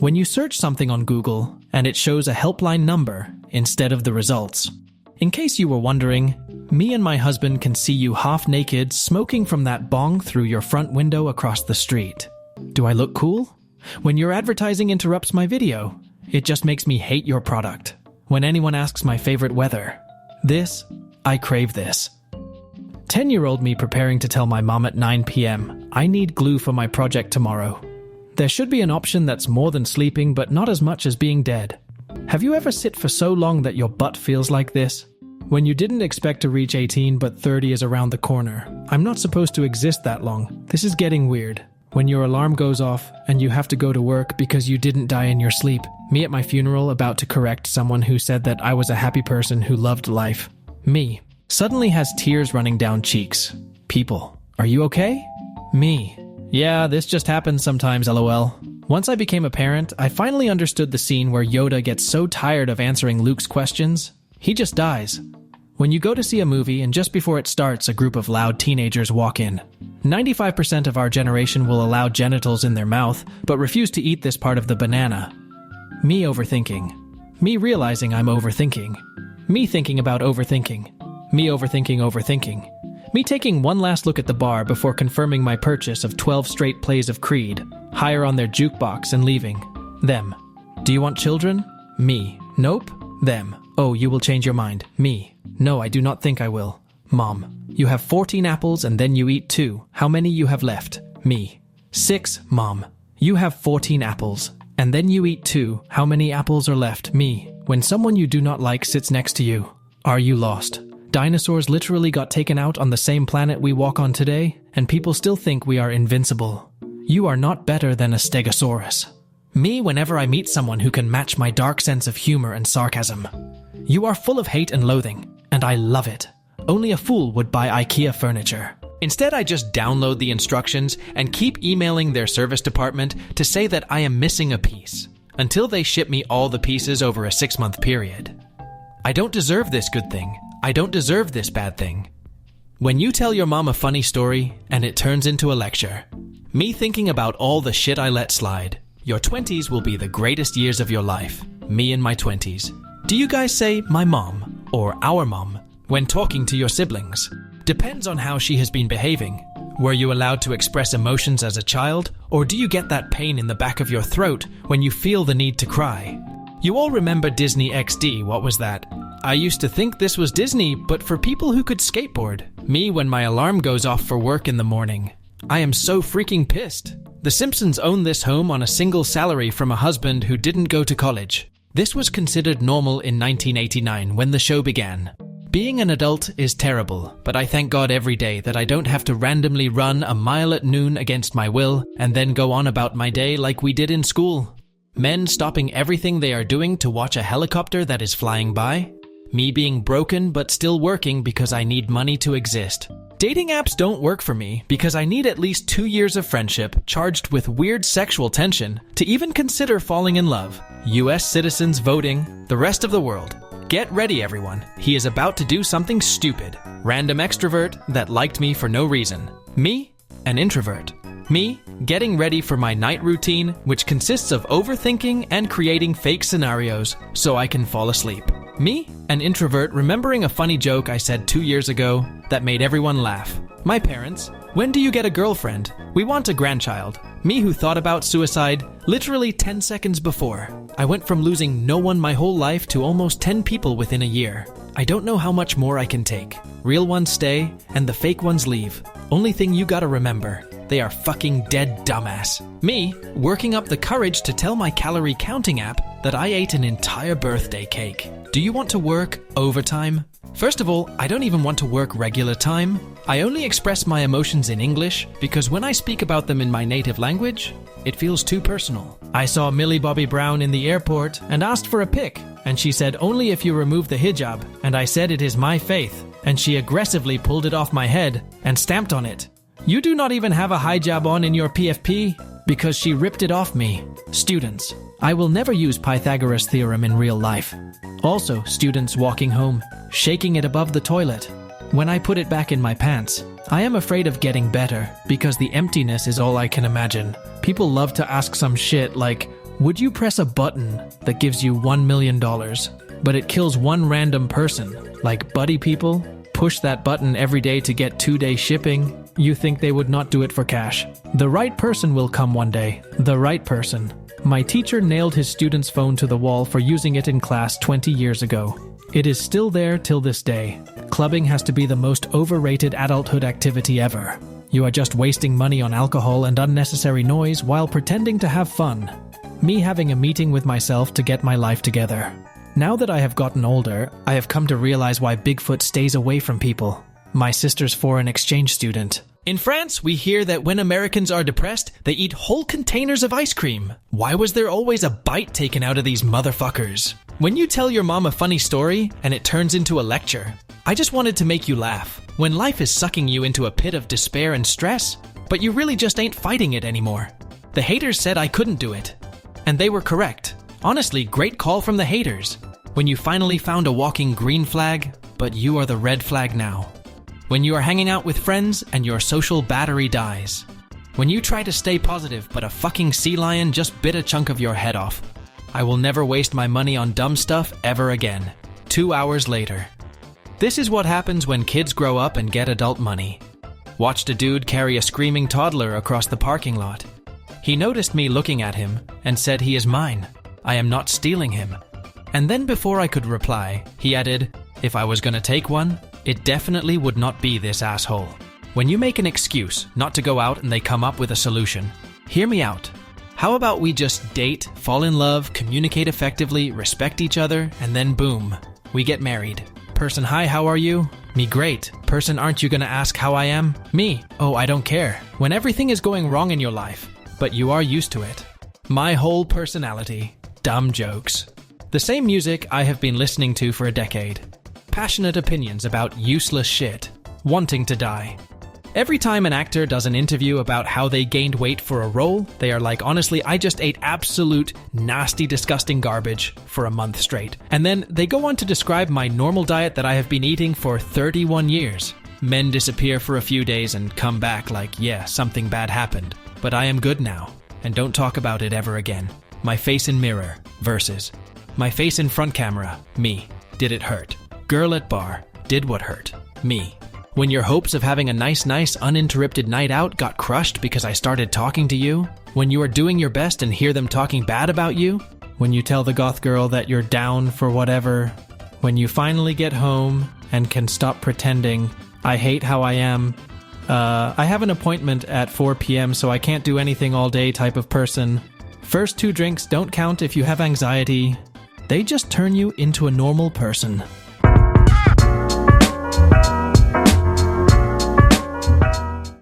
When you search something on Google and it shows a helpline number instead of the results. In case you were wondering, me and my husband can see you half naked smoking from that bong through your front window across the street. Do I look cool? When your advertising interrupts my video, it just makes me hate your product. When anyone asks my favorite weather, I crave this. 10-year-old me preparing to tell my mom at 9 p.m. I need glue for my project tomorrow. There should be an option that's more than sleeping but not as much as being dead. Have you ever sit for so long that your butt feels like this? When you didn't expect to reach 18 but 30 is around the corner. I'm not supposed to exist that long. This is getting weird. When your alarm goes off and you have to go to work because you didn't die in your sleep. Me at my funeral about to correct someone who said that I was a happy person who loved life. Me suddenly has tears running down cheeks. People, are you okay? Me. Yeah, this just happens sometimes, lol. Once I became a parent, I finally understood the scene where Yoda gets so tired of answering Luke's questions, he just dies. When you go to see a movie and just before it starts, a group of loud teenagers walk in. 95% of our generation will allow genitals in their mouth, but refuse to eat this part of the banana. Me overthinking. Me realizing I'm overthinking. Me thinking about overthinking. Me overthinking. Me taking one last look at the bar before confirming my purchase of 12 straight plays of Creed, higher on their jukebox and leaving. Them. Do you want children? Me. Nope. Them. Oh, you will change your mind. Me. No, I do not think I will. Mom. You have 14 apples and then you eat 2. How many you have left? Me. 6. Mom. You have 14 apples and then you eat 2. How many apples are left? Me. When someone you do not like sits next to you. Are you lost? Dinosaurs literally got taken out on the same planet we walk on today, and people still think we are invincible. You are not better than a Stegosaurus. Me whenever I meet someone who can match my dark sense of humor and sarcasm. You are full of hate and loathing, and I love it. Only a fool would buy IKEA furniture. Instead, I just download the instructions and keep emailing their service department to say that I am missing a piece, until they ship me all the pieces over a 6-month period. I don't deserve this good thing. I don't deserve this bad thing. When you tell your mom a funny story and it turns into a lecture, me thinking about all the shit I let slide. Your 20s will be the greatest years of your life. Me in my 20s. Do you guys say my mom or our mom when talking to your siblings? Depends on how she has been behaving. Were you allowed to express emotions as a child, or do you get that pain in the back of your throat when you feel the need to cry? You all remember Disney XD, what was that? I used to think this was Disney, but for people who could skateboard. Me when my alarm goes off for work in the morning. I am so freaking pissed. The Simpsons own this home on a single salary from a husband who didn't go to college. This was considered normal in 1989 when the show began. Being an adult is terrible, but I thank God every day that I don't have to randomly run a mile at noon against my will and then go on about my day like we did in school. Men stopping everything they are doing to watch a helicopter that is flying by. Me being broken but still working because I need money to exist. Dating apps don't work for me because I need at least 2 years of friendship charged with weird sexual tension to even consider falling in love. US citizens voting, the rest of the world. Get ready, everyone. He is about to do something stupid. Random extrovert that liked me for no reason. Me, an introvert. Me, getting ready for my night routine, which consists of overthinking and creating fake scenarios so I can fall asleep. Me, an introvert remembering a funny joke I said 2 years ago that made everyone laugh. My parents, when do you get a girlfriend? We want a grandchild. Me who thought about suicide literally 10 seconds before. I went from losing no one my whole life to almost 10 people within a year. I don't know how much more I can take. Real ones stay and the fake ones leave. Only thing you gotta remember, they are fucking dead dumbass. Me, working up the courage to tell my calorie counting app that I ate an entire birthday cake. Do you want to work overtime? First of all, I don't even want to work regular time. I only express my emotions in English because when I speak about them in my native language, it feels too personal. I saw Millie Bobby Brown in the airport and asked for a pic, and she said only if you remove the hijab, and I said it is my faith, and she aggressively pulled it off my head and stamped on it. You do not even have a hijab on in your PFP because she ripped it off me. Students, I will never use Pythagoras' theorem in real life. Also, students walking home, shaking it above the toilet. When I put it back in my pants, I am afraid of getting better because the emptiness is all I can imagine. People love to ask some shit like, Would you press a button that gives you $1 million, but it kills one random person, like buddy people? Push that button every day to get 2-day shipping? You think they would not do it for cash? The right person will come one day. The right person. My teacher nailed his student's phone to the wall for using it in class 20 years ago. It is still there till this day. Clubbing has to be the most overrated adulthood activity ever. You are just wasting money on alcohol and unnecessary noise while pretending to have fun. Me having a meeting with myself to get my life together. Now that I have gotten older, I have come to realize why Bigfoot stays away from people. My sister's foreign exchange student. In France, we hear that when Americans are depressed, they eat whole containers of ice cream. Why was there always a bite taken out of these motherfuckers? When you tell your mom a funny story and it turns into a lecture, I just wanted to make you laugh. When life is sucking you into a pit of despair and stress, but you really just ain't fighting it anymore. The haters said I couldn't do it. And they were correct. Honestly, great call from the haters. When you finally found a walking green flag, but you are the red flag now. When you are hanging out with friends and your social battery dies. When you try to stay positive, but a fucking sea lion just bit a chunk of your head off. I will never waste my money on dumb stuff ever again. 2 hours later. This is what happens when kids grow up and get adult money. Watched a dude carry a screaming toddler across the parking lot. He noticed me looking at him and said he is mine. I am not stealing him. And then before I could reply, he added, if I was gonna take one, it definitely would not be this asshole. When you make an excuse not to go out and they come up with a solution, hear me out. How about we just date, fall in love, communicate effectively, respect each other, and then boom, we get married. Person, hi, how are you? Me, great. Person, aren't you gonna ask how I am? Me, oh, I don't care. When everything is going wrong in your life, but you are used to it. My whole personality. Dumb jokes. The same music I have been listening to for a decade. Passionate opinions about useless shit. Wanting to die. Every time an actor does an interview about how they gained weight for a role, they are like, honestly, I just ate absolute nasty, disgusting garbage for a month straight. And then they go on to describe my normal diet that I have been eating for 31 years. Men disappear for a few days and come back like, yeah, something bad happened. But I am good now, and don't talk about it ever again. My face in mirror, versus. My face in front camera, me. Did it hurt? Girl at bar, did what hurt? Me. When your hopes of having a nice, uninterrupted night out got crushed because I started talking to you? When you are doing your best and hear them talking bad about you? When you tell the goth girl that you're down for whatever? When you finally get home and can stop pretending, I hate how I am. I have an appointment at 4 p.m. so I can't do anything all day type of person. First 2 drinks don't count if you have anxiety. They just turn you into a normal person.